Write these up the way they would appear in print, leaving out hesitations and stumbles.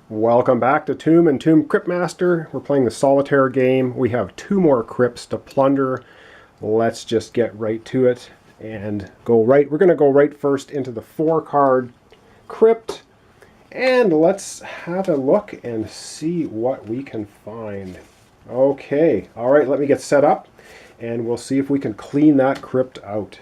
Welcome back to Tomb and Tomb Cryptmaster. We're playing the solitaire game. We have 2 more crypts to plunder. Let's just get right to it and go right. We're going to go right first into the 4-card crypt. And let's have a look and see what we can find. Okay, all right, let me get set up and we'll see if we can clean that crypt out.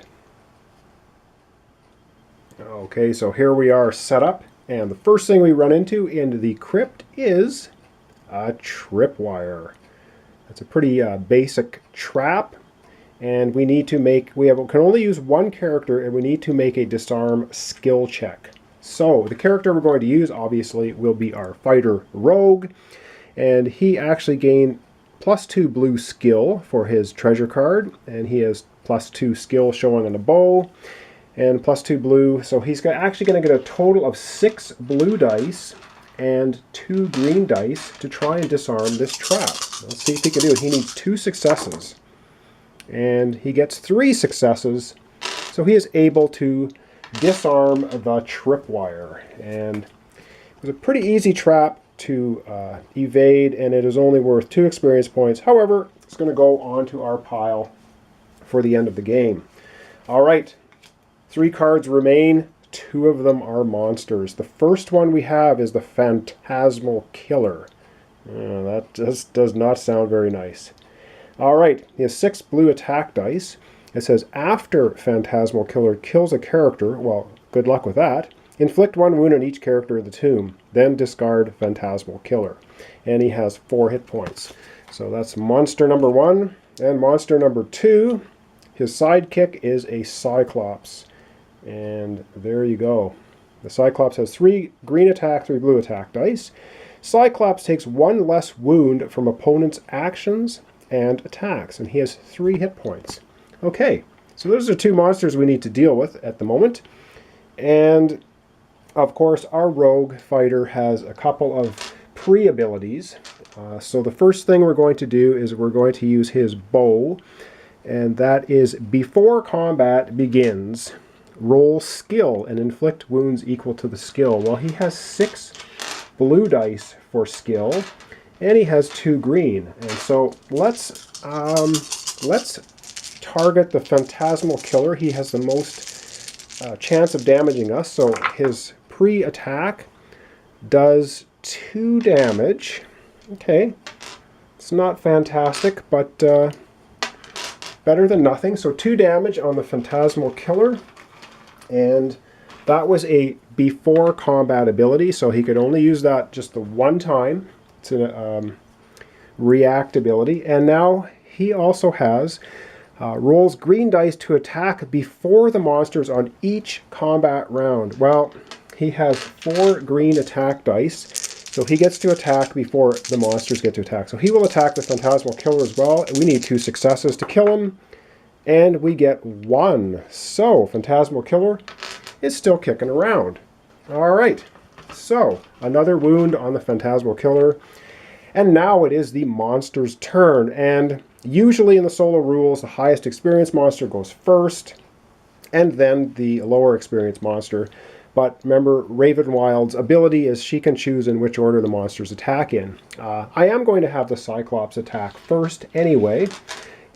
Okay, so here we are set up. And the first thing we run into in the crypt is a tripwire. That's a pretty basic trap. And we need to can only use 1 character, and we need to make a disarm skill check. So the character we're going to use, obviously, will be our fighter rogue. And he actually gained +2 blue skill for his treasure card. And he has +2 skill showing on the bow. And +2 blue, so he's actually going to get a total of 6 blue dice and 2 green dice to try and disarm this trap. Let's see if he can do it. He needs 2 successes, and he gets 3 successes, so he is able to disarm the tripwire. And it was a pretty easy trap to evade, and it is only worth 2 experience points. However, it's going to go onto our pile for the end of the game. All right. 3 cards remain. 2 of them are monsters. The first one we have is the Phantasmal Killer. That just does not sound very nice. All right, he has 6 blue attack dice. It says after Phantasmal Killer kills a character, well, good luck with that, inflict 1 wound on each character in the tomb, then discard Phantasmal Killer. And he has 4 hit points. So that's monster number 1. And monster number 2, his sidekick is a Cyclops. And there you go. The Cyclops has 3 green attack, 3 blue attack dice. Cyclops takes 1 less wound from opponent's actions and attacks, and he has 3 hit points. Okay, so those are 2 monsters we need to deal with at the moment. And, of course, our rogue fighter has a couple of pre-abilities. So the first thing we're going to do is we're going to use his bow, and that is before combat begins, roll skill and inflict wounds equal to the skill. Well, he has 6 blue dice for skill, and he has 2 green. And so let's target the Phantasmal Killer. He has the most chance of damaging us. So his pre-attack does 2 damage. Okay, it's not fantastic, but better than nothing. So 2 damage on the Phantasmal Killer. And that was a before combat ability, so he could only use that just the 1 time. It's a react ability. And now he also has rolls green dice to attack before the monsters on each combat round. Well, he has 4 green attack dice, so he gets to attack before the monsters get to attack. So he will attack the Phantasmal Killer as well. We need 2 successes to kill him. And we get 1. So, Phantasmal Killer is still kicking around. All right. So, another wound on the Phantasmal Killer. And now it is the monster's turn. And usually in the solo rules, the highest experience monster goes first, and then the lower experience monster. But remember, Ravenwild's ability is she can choose in which order the monsters attack in. I am going to have the Cyclops attack first anyway.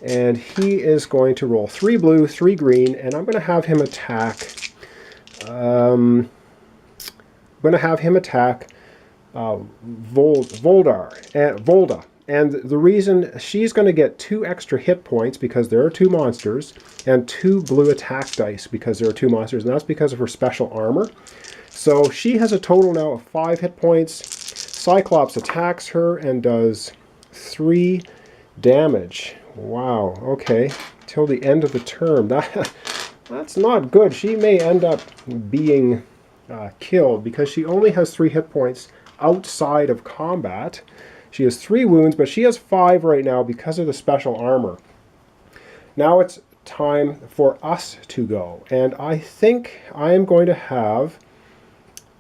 And he is going to roll 3 blue, 3 green, and I'm going to have him attack. Volda. And the reason she's going to get 2 extra hit points because there are 2 monsters, and 2 blue attack dice because there are 2 monsters, and that's because of her special armor. So she has a total now of 5 hit points. Cyclops attacks her and does 3 damage. Wow, okay. Till the end of the term. That's not good. She may end up being killed because she only has 3 hit points outside of combat. She has 3 wounds, but she has 5 right now because of the special armor. Now it's time for us to go. And I think I am going to have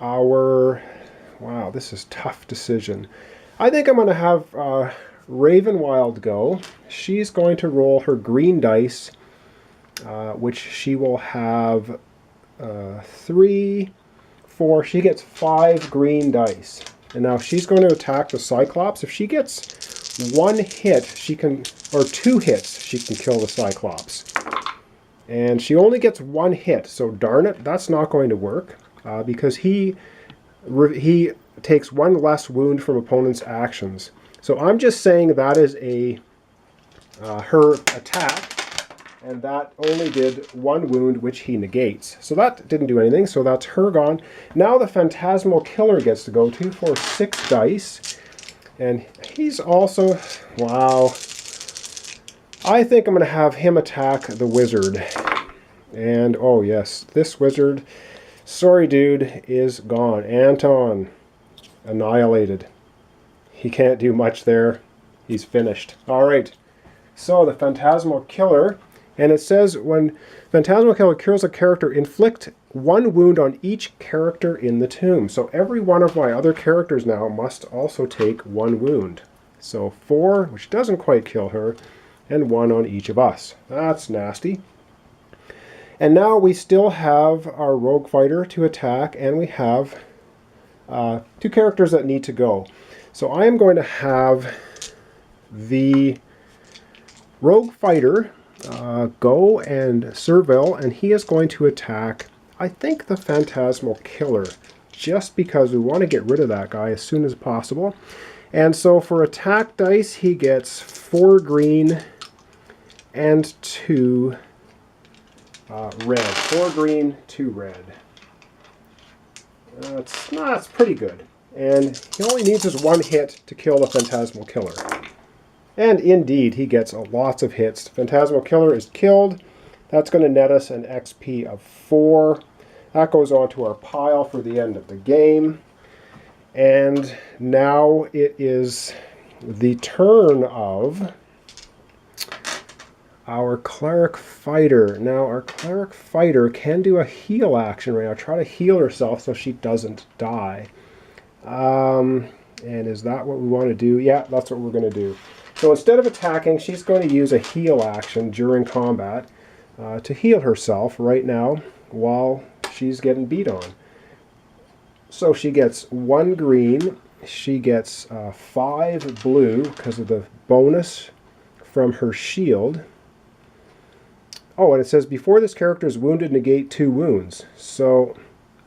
our... Wow, this is a tough decision. I think I'm going to have... Ravenwild go. She's going to roll her green dice, which she will have 3, 4. She gets 5 green dice. And now she's going to attack the Cyclops. If she gets one hit, she can, or two hits, she can kill the Cyclops. And she only gets one hit, so darn it, that's not going to work because he takes one less wound from opponent's actions. So I'm just saying that is her attack, and that only did one wound, which he negates. So that didn't do anything, so that's her gone. Now the Phantasmal Killer gets to go 2, 4, 6 dice, and he's also, wow. I think I'm going to have him attack the Wizard. And, oh yes, this Wizard, sorry dude, is gone. Anton, annihilated. He can't do much there. He's finished. Alright, so the Phantasmal Killer, and it says when Phantasmal Killer kills a character, inflict one wound on each character in the tomb. So every one of my other characters now must also take one wound. So 4, which doesn't quite kill her, and 1 on each of us. That's nasty. And now we still have our Rogue Fighter to attack, and we have 2 characters that need to go. So I am going to have the Rogue Fighter go and surveil, and he is going to attack, I think, the Phantasmal Killer, just because we want to get rid of that guy as soon as possible. And so for attack dice, he gets 4 green and 2 red. 4 green, 2 red. That's pretty good. And he only needs his 1 hit to kill the Phantasmal Killer. And indeed, he gets lots of hits. Phantasmal Killer is killed. That's going to net us an XP of 4. That goes on to our pile for the end of the game. And now it is the turn of our Cleric Fighter. Now, our Cleric Fighter can do a heal action right now. Try to heal herself so she doesn't die. And is that what we want to do? Yeah, that's what we're going to do. So instead of attacking, she's going to use a heal action during combat to heal herself right now while she's getting beat on. So she gets 1 green, she gets 5 blue because of the bonus from her shield. Oh, and it says before this character is wounded, negate 2 wounds. So,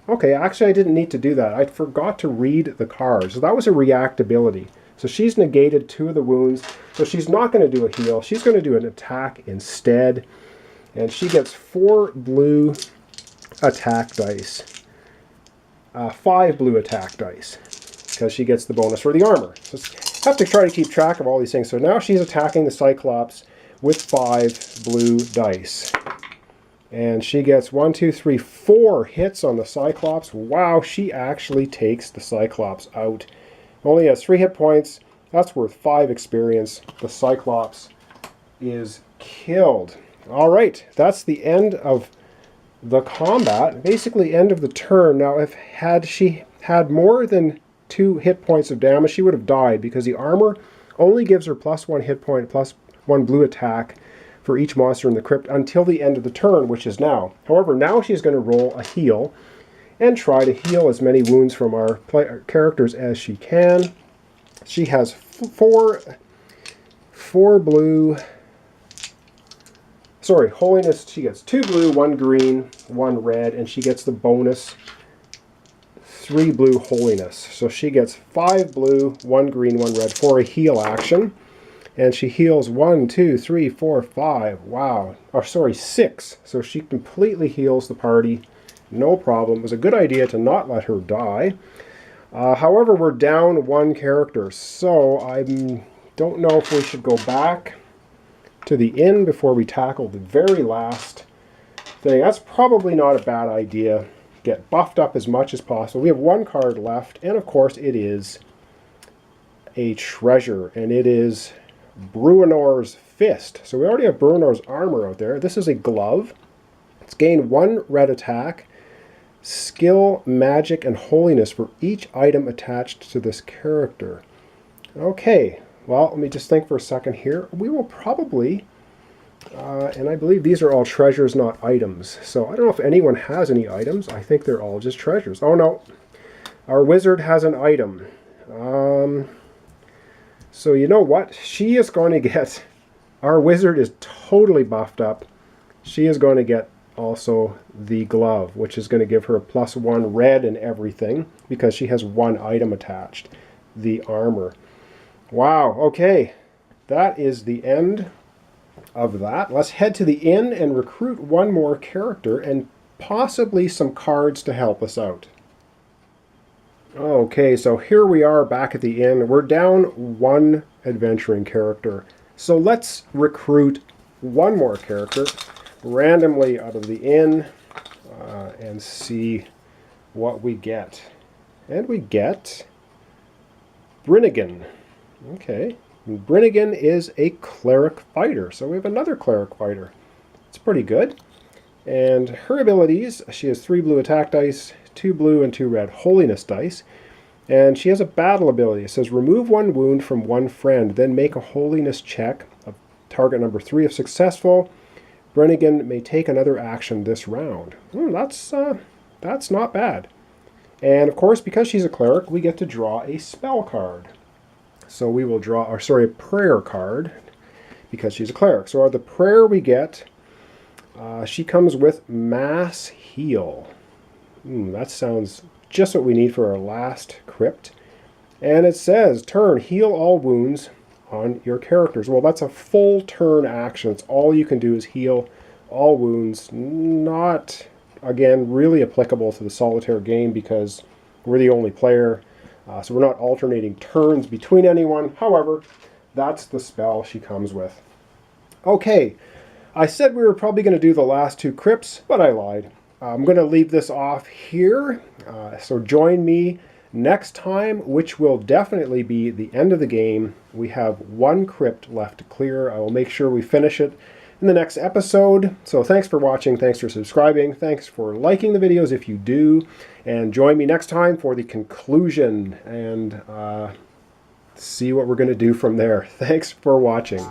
okay, actually I didn't need to do that. I forgot to read the cards. So that was a reactability. So she's negated 2 of the wounds. So she's not going to do a heal. She's going to do an attack instead. And she gets 4 blue attack dice. 5 blue attack dice. Because she gets the bonus for the armor. So I have to try to keep track of all these things. So now she's attacking the Cyclops with 5 blue dice. And she gets 1, 2, 3, 4 hits on the Cyclops. Wow, she actually takes the Cyclops out. Only has 3 hit points. That's worth 5 experience. The Cyclops is killed. Alright, that's the end of the combat. Basically end of the turn. Now, if she had more than 2 hit points of damage, she would have died because the armor only gives her +1 hit point, +1 blue attack for each monster in the crypt until the end of the turn, which is now. However, now she's going to roll a heal and try to heal as many wounds from our characters as she can. She has 4 blue. Sorry, holiness. She gets 2 blue, 1 green, 1 red, and she gets the bonus 3 blue holiness. So she gets 5 blue, 1 green, 1 red for a heal action. And she heals 1, 2, 3, 4, 5. Wow. Oh, sorry, 6. So she completely heals the party. No problem. It was a good idea to not let her die. However, we're down 1 character. So I don't know if we should go back to the inn before we tackle the very last thing. That's probably not a bad idea. Get buffed up as much as possible. We have 1 card left. And of course, it is a treasure. And it is Bruenor's Fist. So we already have Bruenor's armor out there. This is a glove. It's gained 1 red attack, skill, magic, and holiness for each item attached to this character. Okay, well, let me just think for a second here. We will probably, and I believe these are all treasures, not items. So I don't know if anyone has any items. I think they're all just treasures. Oh no, our wizard has an item. So you know what? She is going to get... Our wizard is totally buffed up. She is going to get also the glove, which is going to give her a +1 red and everything because she has one item attached, the armor. Wow, okay. That is the end of that. Let's head to the inn and recruit one more character and possibly some cards to help us out. Okay, so here we are back at the inn. We're down one adventuring character. So let's recruit one more character randomly out of the inn and see what we get. And we get Brynnigan. Okay, Brynnigan is a cleric fighter, so we have another cleric fighter. It's pretty good. And her abilities, she has 3 blue attack dice, 2 blue and 2 red holiness dice. And she has a battle ability. It says remove 1 wound from 1 friend, then make a holiness check of target number 3 if successful. Brynnigan may take another action this round. That's not bad. And of course, because she's a cleric, we get to draw a spell card. So we will draw, a prayer card, because she's a cleric. So the prayer we get, she comes with Mass Heal. That sounds just what we need for our last crypt. And it says, turn, heal all wounds on your characters. Well, that's a full turn action. It's all you can do is heal all wounds. Not, again, really applicable to the solitaire game because we're the only player. So we're not alternating turns between anyone. However, that's the spell she comes with. Okay, I said we were probably going to do the last 2 crypts, but I lied. I'm going to leave this off here, so join me next time, which will definitely be the end of the game. We have 1 crypt left to clear. I will make sure we finish it in the next episode. So thanks for watching, thanks for subscribing, thanks for liking the videos if you do, and join me next time for the conclusion and see what we're going to do from there. Thanks for watching.